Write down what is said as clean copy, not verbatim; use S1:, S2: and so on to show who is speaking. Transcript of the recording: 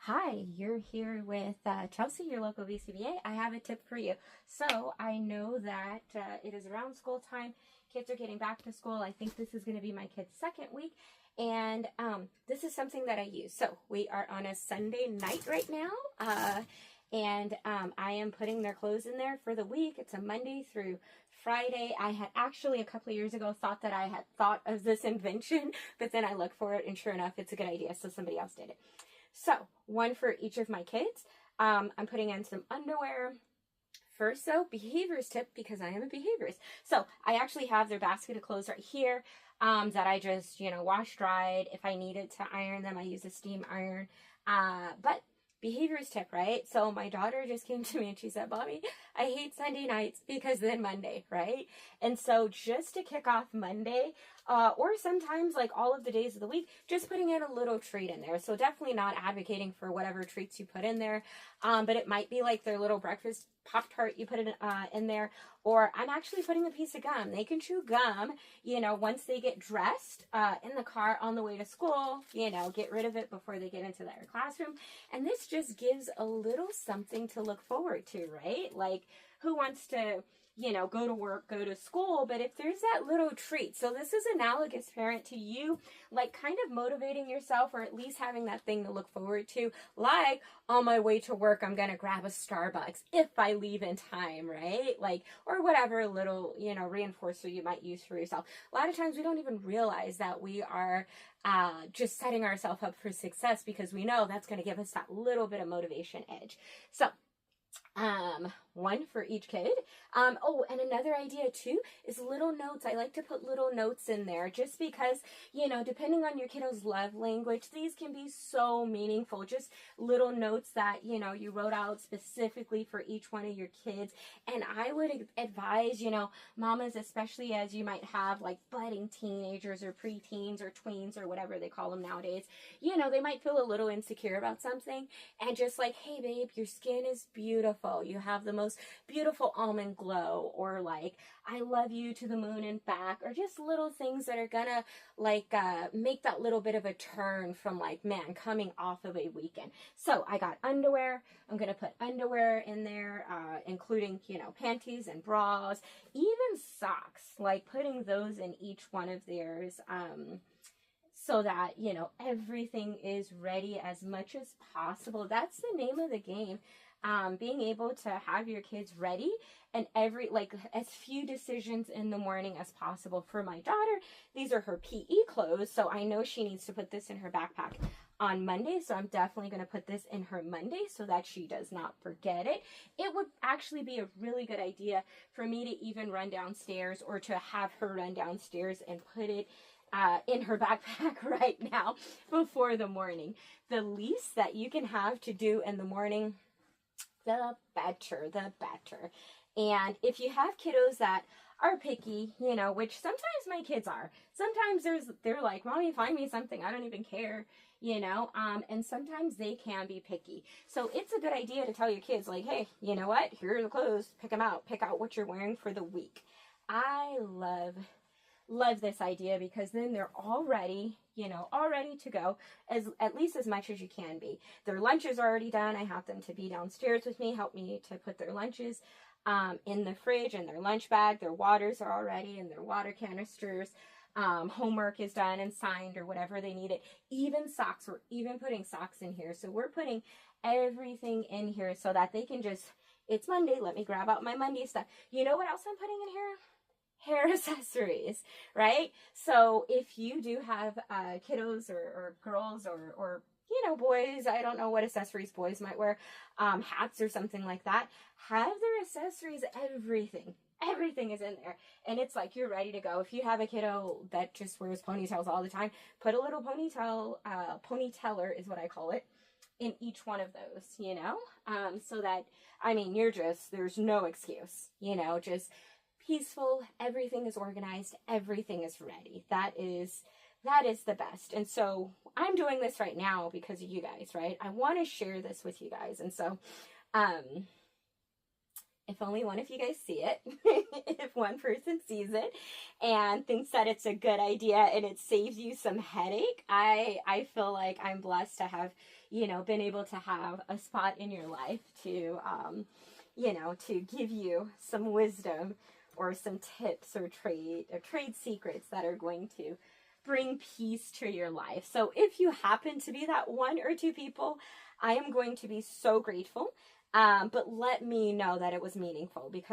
S1: Hi, you're here with Chelsea, your local VCBA. I have a tip for you. So I know that it is around school time. Kids are getting back to school. I think this is going to be my kid's second week. And this is something that I use. So we are on a Sunday night right now. And I am putting their clothes in there for the week. It's a Monday through Friday. I had actually a couple of years ago thought that I had thought of this invention, but then I looked for it and sure enough, it's a good idea. So somebody else did it. So one for each of my kids. I'm putting in some underwear. First, though, behaviors tip, because I am a behaviorist. So I actually have their basket of clothes right here that I just, wash dried. If I needed to iron them, I use a steam iron. But behaviors tip, right? So my daughter just came to me and she said, Mommy, I hate Sunday nights because then Monday, right? And so just to kick off Monday, or sometimes like all of the days of the week, just putting in a little treat in there. So definitely not advocating for whatever treats you put in there. But it might be like their little breakfast Pop-Tart you put it in there, or I'm actually putting a piece of gum. They can chew gum, once they get dressed in the car on the way to school, get rid of it before they get into their classroom. And this just gives a little something to look forward to, right? Like, who wants to go to work, go to school, but if there's that little treat. So this is analogous, parent, to you, like kind of motivating yourself or at least having that thing to look forward to. Like, on my way to work, I'm going to grab a Starbucks if I leave in time, right? Like, or whatever little, reinforcer you might use for yourself. A lot of times we don't even realize that we are just setting ourselves up for success because we know that's going to give us that little bit of motivation edge. So, one for each kid. Oh, and another idea too is little notes. I like to put little notes in there just because, depending on your kiddo's love language, these can be so meaningful. Just little notes that, you wrote out specifically for each one of your kids. And I would advise, mamas, especially as you might have like budding teenagers or preteens or tweens or whatever they call them nowadays, they might feel a little insecure about something and just like, hey babe, your skin is beautiful. You have the most beautiful almond glow, or like, I love you to the moon and back, or just little things that are gonna like make that little bit of a turn from like, man, coming off of a weekend. So I got underwear. I'm gonna put underwear in there, including, panties and bras, even socks, like putting those in each one of theirs. So that, everything is ready as much as possible. That's the name of the game. Being able to have your kids ready and as few decisions in the morning as possible. For my daughter, these are her PE clothes, so I know she needs to put this in her backpack on Monday, so I'm definitely going to put this in her Monday so that she does not forget it. It would actually be a really good idea for me to even run downstairs or to have her run downstairs and put it in her backpack right now before the morning. The least that you can have to do in the morning, the better, the better. And if you have kiddos that are picky, which sometimes my kids are, sometimes they're like, Mommy, find me something, I don't even care, and sometimes they can be picky. So it's a good idea to tell your kids like, hey, you know what, here are the clothes, pick them out, pick out what you're wearing for the week. I love this idea because then they're all ready, all ready to go, at least as much as you can be. Their lunches are already done. I have them to be downstairs with me, help me to put their lunches in the fridge and their lunch bag. Their waters are all ready and their water canisters. Homework is done and signed or whatever they needed. Even socks, we're even putting socks in here. So we're putting everything in here so that they can just, it's Monday, let me grab out my Monday stuff. You know what else I'm putting in here? Hair accessories, right? So if you do have kiddos or girls or boys, I don't know what accessories boys might wear, hats or something like that, have their accessories, everything is in there, and it's like you're ready to go. If you have a kiddo that just wears ponytails all the time, put a little ponytailer is what I call it, in each one of those, so that, there's no excuse, just peaceful, everything is organized, everything is ready. That is the best. And so I'm doing this right now because of you guys, right? I want to share this with you guys. And so if only one of you guys see it, if one person sees it and thinks that it's a good idea and it saves you some headache, I feel like I'm blessed to have, been able to have a spot in your life to, to give you some wisdom or some tips or trade secrets that are going to bring peace to your life. So if you happen to be that one or two people, I am going to be so grateful. But let me know that it was meaningful, because